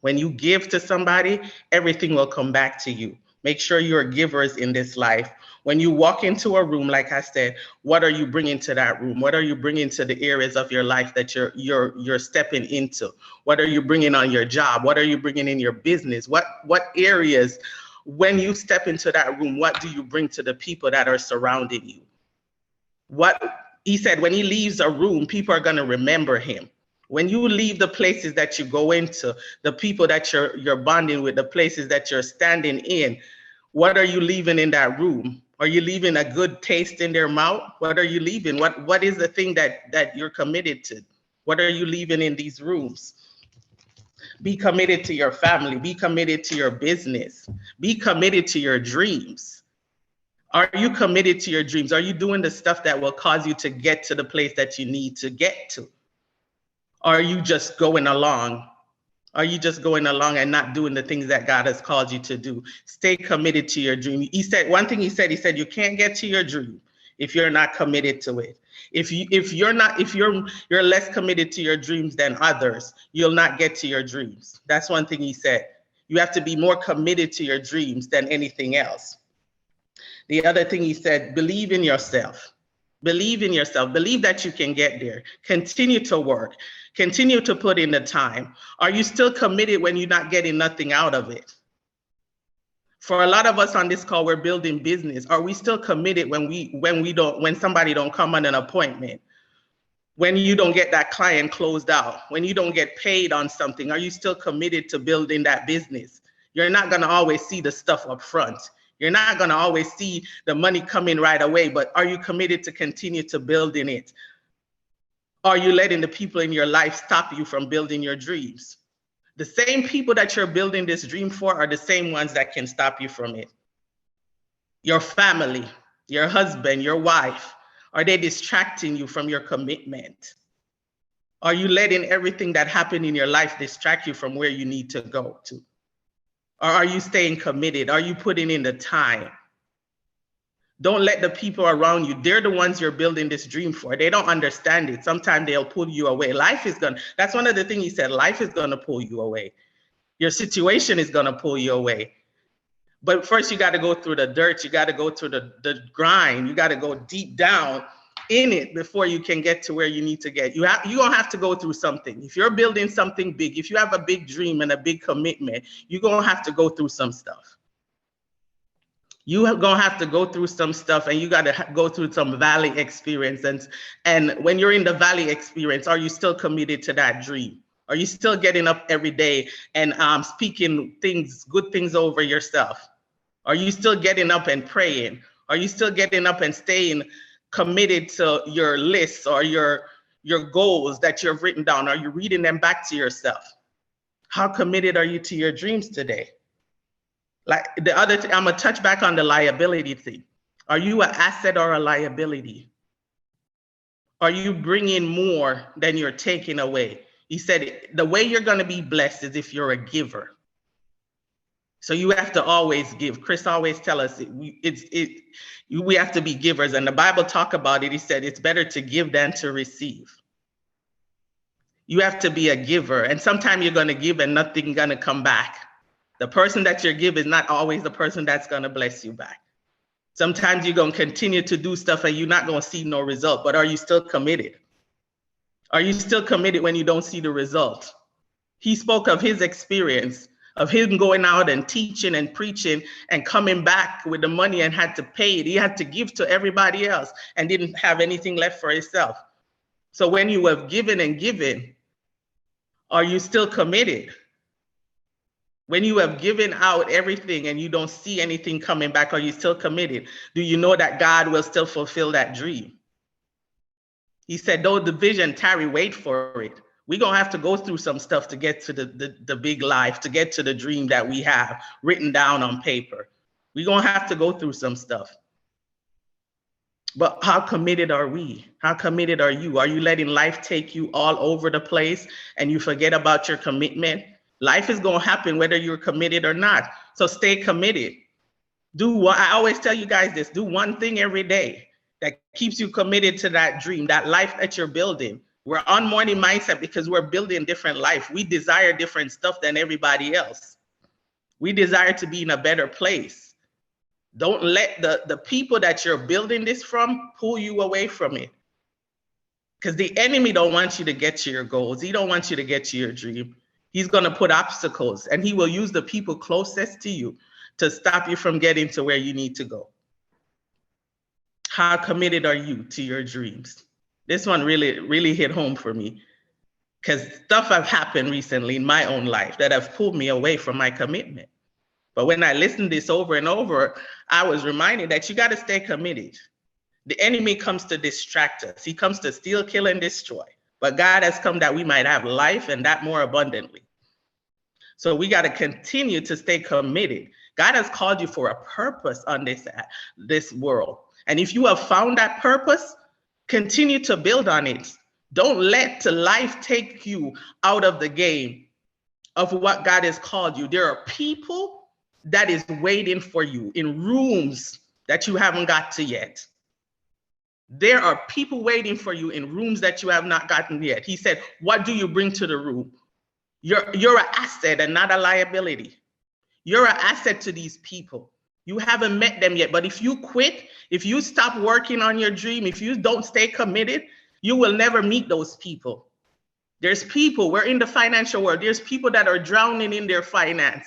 When you give to somebody, everything will come back to you. Make sure you're givers in this life. When you walk into a room, like I said, what are you bringing to that room? What are you bringing to the areas of your life that you're stepping into? What are you bringing on your job? What are you bringing in your business? What areas, when you step into that room, what do you bring to the people that are surrounding you? What he said, when he leaves a room, people are going to remember him. When you leave the places that you go into, the people that you're bonding with, the places that you're standing in, what are you leaving in that room? Are you leaving a good taste in their mouth? What are you leaving? What is the thing that you're committed to? What are you leaving in these rooms? Be committed to your family. Be committed to your business. Be committed to your dreams. Are you committed to your dreams? Are you doing the stuff that will cause you to get to the place that you need to get to? Are you just going along? Are you just going along and not doing the things that God has called you to do? Stay committed to your dream. He said, one thing he said, you can't get to your dream if you're not committed to it. If you're less committed to your dreams than others, you'll not get to your dreams. That's one thing he said. You have to be more committed to your dreams than anything else. The other thing he said, believe in yourself. Believe in yourself. Believe that you can get there. Continue to work. Continue to put in the time. Are you still committed when you're not getting nothing out of it? For a lot of us on this call, we're building business. Are we still committed when somebody don't come on an appointment? When you don't get that client closed out? When you don't get paid on something, are you still committed to building that business? You're not going to always see the stuff up front. You're not going to always see the money coming right away, but are you committed to continue to building it? Are you letting the people in your life stop you from building your dreams? The same people that you're building this dream for are the same ones that can stop you from it. Your family, your husband, your wife, are they distracting you from your commitment? Are you letting everything that happened in your life distract you from where you need to go to? Or are you staying committed? Are you putting in the time? Don't let the people around you, they're the ones you're building this dream for. They don't understand it. Sometimes they'll pull you away. That's one of the things he said, life is gonna pull you away. Your situation is gonna pull you away. But first you gotta go through the dirt. You gotta go through the grind. You gotta go deep down in it before you can get to where you need to get. You're gonna have to go through something. If you're building something big, if you have a big dream and a big commitment, you're gonna have to go through some stuff. You're gonna have to go through some stuff, and you gotta go through some valley experience. And when you're in the valley experience, are you still committed to that dream? Are you still getting up every day and speaking good things over yourself? Are you still getting up and praying? Are you still getting up and staying committed to your lists or your goals that you've written down? Are you reading them back to yourself? How committed are you to your dreams today? Like the other thing, I'm gonna touch back on the liability thing. Are you an asset or a liability? Are you bringing more than you're taking away? He said the way you're gonna be blessed is if you're a giver. So you have to always give. Chris always tell us we have to be givers, and the Bible talk about it. He said it's better to give than to receive. You have to be a giver, and sometimes you're gonna give and nothing's gonna come back. The person that you're giving is not always the person that's gonna bless you back. Sometimes you're gonna continue to do stuff and you're not gonna see no result, but are you still committed? Are you still committed when you don't see the result? He spoke of his experience, of him going out and teaching and preaching and coming back with the money and had to pay it. He had to give to everybody else and didn't have anything left for himself. So when you have given and given, are you still committed? When you have given out everything and you don't see anything coming back, are you still committed? Do you know that God will still fulfill that dream? He said, though the vision tarry, wait for it. We're going to have to go through some stuff to get to the big life, to get to the dream that we have written down on paper. We're going to have to go through some stuff. But how committed are we? How committed are you? Are you letting life take you all over the place and you forget about your commitment? Life is going to happen whether you're committed or not. So stay committed. I always tell you guys this, do one thing every day that keeps you committed to that dream, that life that you're building. We're on morning mindset because we're building different life. We desire different stuff than everybody else. We desire to be in a better place. Don't let the people that you're building this from pull you away from it. Because the enemy don't want you to get to your goals. He don't want you to get to your dream. He's going to put obstacles, and he will use the people closest to you to stop you from getting to where you need to go. How committed are you to your dreams? This one really hit home for me, because stuff have happened recently in my own life that have pulled me away from my commitment. But when I listened this over and over, I was reminded that you got to stay committed. The enemy comes to distract us. He comes to steal, kill, and destroy. But God has come that we might have life, and that more abundantly. So we got to continue to stay committed. God has called you for a purpose on this world. And if you have found that purpose, continue to build on it. Don't let life take you out of the game of what God has called you. There are people that is waiting for you in rooms that you haven't got to yet. There are people waiting for you in rooms that you have not gotten yet. He said, what do you bring to the room? You're an asset and not a liability. You're an asset to these people. You haven't met them yet, but if you quit, if you stop working on your dream, if you don't stay committed, you will never meet those people. There's people, we're in the financial world, there's people that are drowning in their finance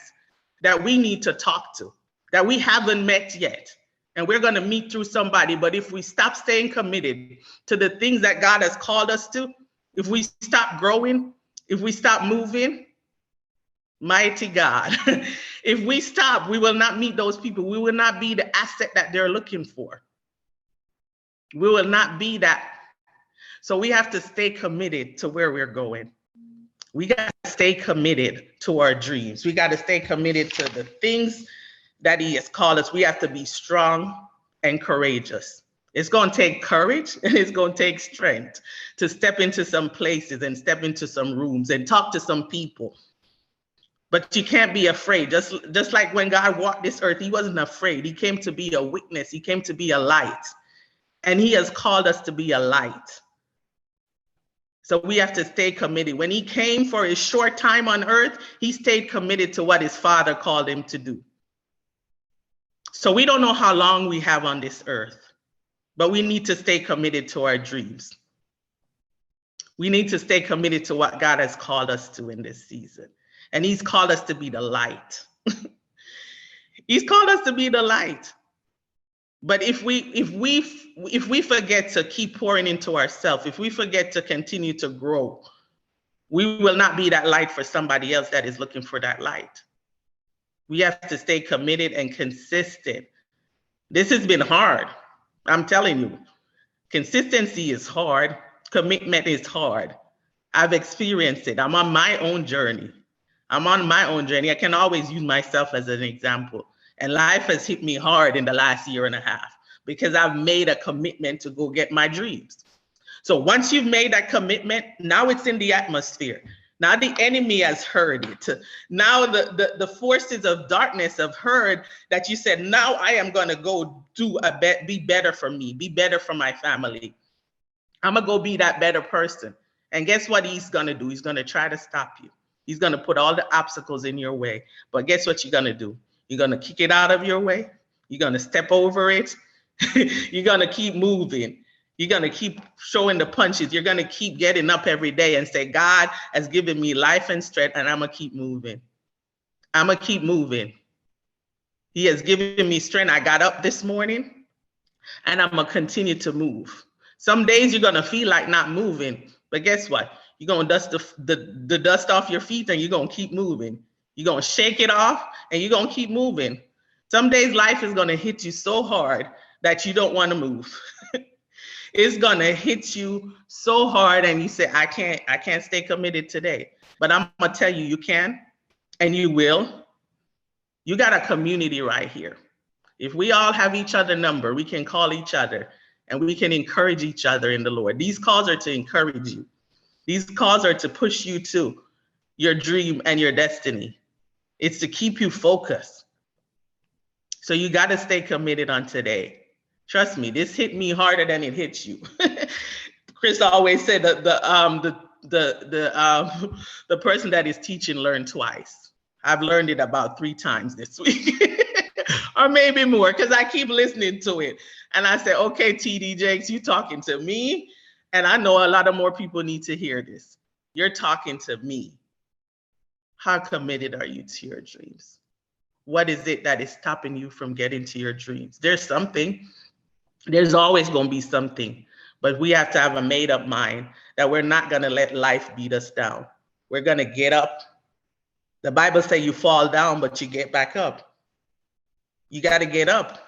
that we need to talk to, that we haven't met yet. And we're going to meet through somebody. But if we stop staying committed to the things that God has called us to, if we stop growing, if we stop moving, mighty God, if we stop, we will not meet those people. We will not be the asset that they're looking for. We will not be that. So we have to stay committed to where we're going. We got to stay committed to our dreams. We got to stay committed to the things that he has called us. We have to be strong and courageous. It's going to take courage and it's going to take strength to step into some places and step into some rooms and talk to some people. But you can't be afraid. Just like when God walked this earth, he wasn't afraid. He came to be a witness. He came to be a light. And he has called us to be a light. So we have to stay committed. When he came for his short time on earth, he stayed committed to what his Father called him to do. So we don't know how long we have on this earth, but we need to stay committed to our dreams. We need to stay committed to what God has called us to in this season. And he's called us to be the light. He's called us to be the light. But if we forget to keep pouring into ourselves, if we forget to continue to grow, we will not be that light for somebody else that is looking for that light. We have to stay committed and consistent. This has been hard. I'm telling you, consistency is hard. Commitment is hard. I've experienced it. I'm on my own journey. I can always use myself as an example. And life has hit me hard in the last year and a half because I've made a commitment to go get my dreams. So once you've made that commitment, now it's in the atmosphere. Now the enemy has heard it. Now the forces of darkness have heard that you said, now I am going to go be better for me, be better for my family. I'm going to go be that better person. And guess what he's going to do? He's going to try to stop you. He's going to put all the obstacles in your way. But guess what you're going to do? You're going to kick it out of your way. You're going to step over it. You're going to keep moving. You're going to keep showing the punches. You're going to keep getting up every day and say, God has given me life and strength, and I'm going to keep moving. I'm going to keep moving. He has given me strength. I got up this morning, and I'm going to continue to move. Some days you're going to feel like not moving, but guess what? You're going to dust the dust off your feet, and you're going to keep moving. You're going to shake it off, and you're going to keep moving. Some days life is going to hit you so hard that you don't want to move. It's going to hit you so hard and you say, I can't stay committed today. But I'm going to tell you, you can and you will. You got a community right here. If we all have each other's number, we can call each other and we can encourage each other in the Lord. These calls are to encourage you. These calls are to push you to your dream and your destiny. It's to keep you focused. So you got to stay committed on today. Trust me, this hit me harder than it hits you. Chris always said that the person that is teaching learned twice. I've learned it about 3 times this week, or maybe more, because I keep listening to it. And I say, okay, TD Jakes, you talking to me? And I know a lot of more people need to hear this. You're talking to me. How committed are you to your dreams? What is it that is stopping you from getting to your dreams? There's something. There's always going to be something. But we have to have a made up mind that we're not going to let life beat us down. We're going to get up. The Bible says you fall down, but you get back up. You got to get up.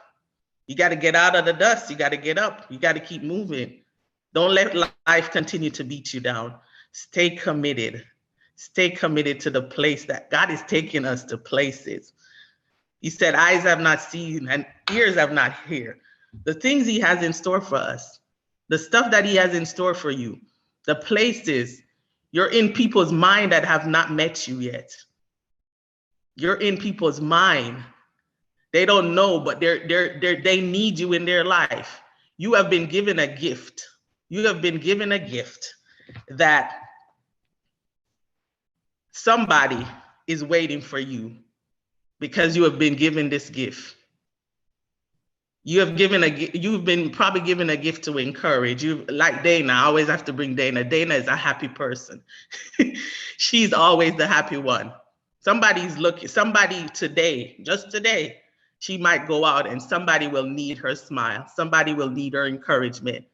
You got to get out of the dust. You got to get up. You got to keep moving. Don't let life continue to beat you down. Stay committed. Stay committed to the place that God is taking us to places. He said, eyes have not seen and ears have not heard. The things he has in store for us, the stuff that he has in store for you, the places, you're in people's mind that have not met you yet. You're in people's mind. They don't know, but they need you in their life. You have been given a gift. You have been given a gift that somebody is waiting for you because you have been given this gift. You've been probably given a gift to encourage. You, like Dana, I always have to bring Dana. Dana is a happy person. She's always the happy one. Somebody today, just today, she might go out and somebody will need her smile. Somebody will need her encouragement.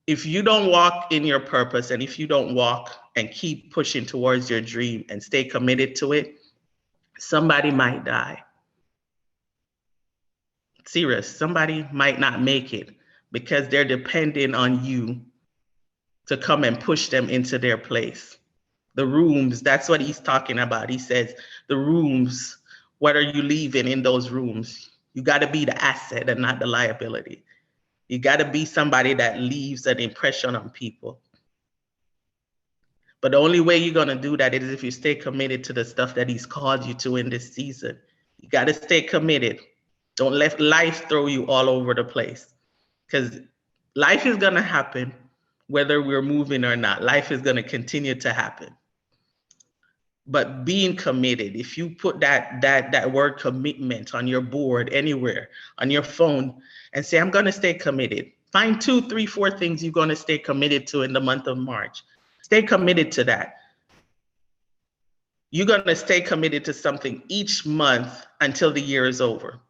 If you don't walk in your purpose and if you don't walk and keep pushing towards your dream and stay committed to it, somebody might die. Serious, somebody might not make it because they're depending on you to come and push them into their place. The rooms, that's what he's talking about. He says, the rooms, what are you leaving in those rooms? You got to be the asset and not the liability. You got to be somebody that leaves an impression on people. But the only way you're going to do that is if you stay committed to the stuff that he's called you to in this season. You got to stay committed. Don't let life throw you all over the place, because life is going to happen whether we're moving or not. Life is going to continue to happen. But being committed, if you put that word commitment on your board anywhere, on your phone, and say, I'm going to stay committed. Find 2, 3, 4 things you're going to stay committed to in the month of March. Stay committed to that. You're going to stay committed to something each month until the year is over.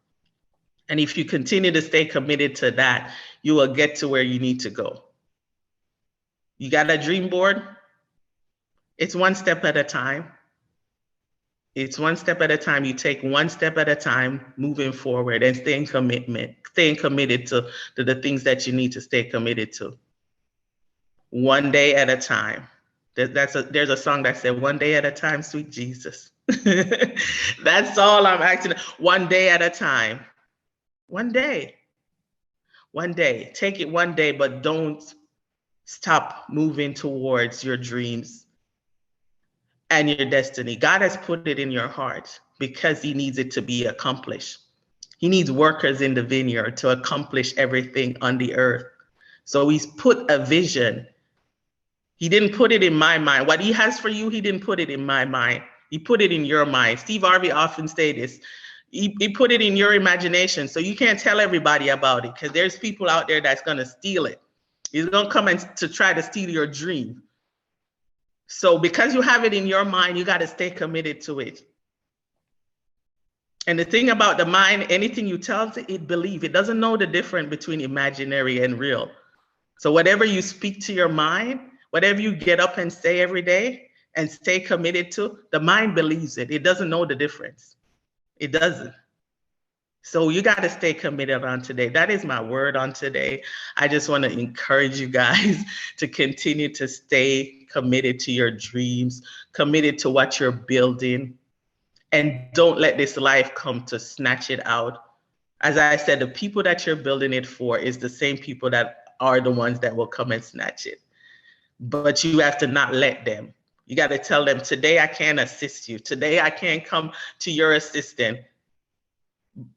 And if you continue to stay committed to that, you will get to where you need to go. You got a dream board? It's one step at a time. It's one step at a time. You take one step at a time, moving forward and staying committed to the things that you need to stay committed to. One day at a time. There's a song that said, one day at a time, sweet Jesus. That's all I'm asking. One day at a time. One day. One day. Take it one day, but don't stop moving towards your dreams and your destiny. God has put it in your heart because he needs it to be accomplished. He needs workers in the vineyard to accomplish everything on the earth. So he's put a vision. He didn't put it in my mind. What he has for you, he didn't put it in my mind. He put it in your mind. Steve Harvey often said this. He put it in your imagination. So you can't tell everybody about it because there's people out there that's going to steal it. He's going to come to try to steal your dream. So because you have it in your mind, you got to stay committed to it. And the thing about the mind, anything you tell it believe. It doesn't know the difference between imaginary and real. So whatever you speak to your mind, whatever you get up and say every day and stay committed to, the mind believes it. It doesn't know the difference. It doesn't. So you got to stay committed on today. That is my word on today. I just want to encourage you guys to continue to stay committed to your dreams, committed to what you're building, and don't let this life come to snatch it out. As I said, the people that you're building it for is the same people that are the ones that will come and snatch it. But you have to not let them. You got to tell them, today I can't assist you. Today I can't come to your assistant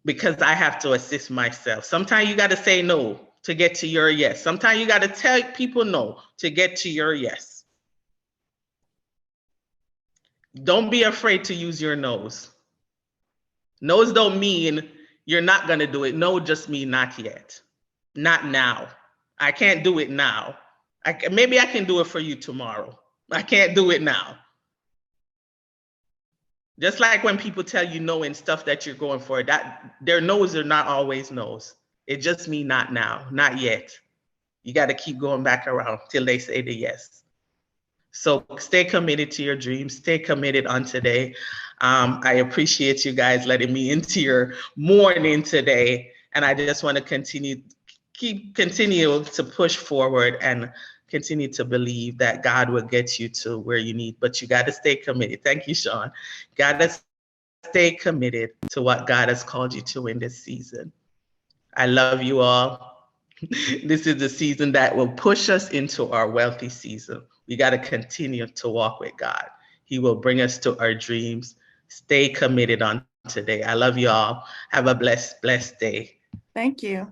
because I have to assist myself. Sometimes you got to say no to get to your yes. Sometimes you got to tell people no to get to your yes. Don't be afraid to use your no's. No's don't mean you're not going to do it. No just mean not yet. Not now. I can't do it now. Maybe I can do it for you tomorrow. I can't do it now. Just like when people tell you no in stuff that you're going for, that their no's are not always no's. It just means not now, not yet. You got to keep going back around till they say the yes. So stay committed to your dreams. Stay committed on today. I appreciate you guys letting me into your morning today. And I just want to continue to push forward and continue to believe that God will get you to where you need, but you got to stay committed. Thank you, Sean. Got to stay committed to what God has called you to in this season. I love you all. This is the season that will push us into our wealthy season. We got to continue to walk with God. He will bring us to our dreams. Stay committed on today. I love you all. Have a blessed day. Thank you.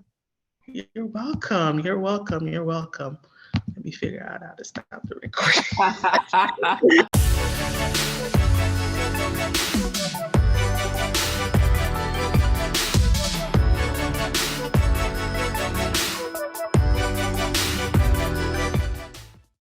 You're welcome. You're welcome. You're welcome. Let me figure out how to stop the recording.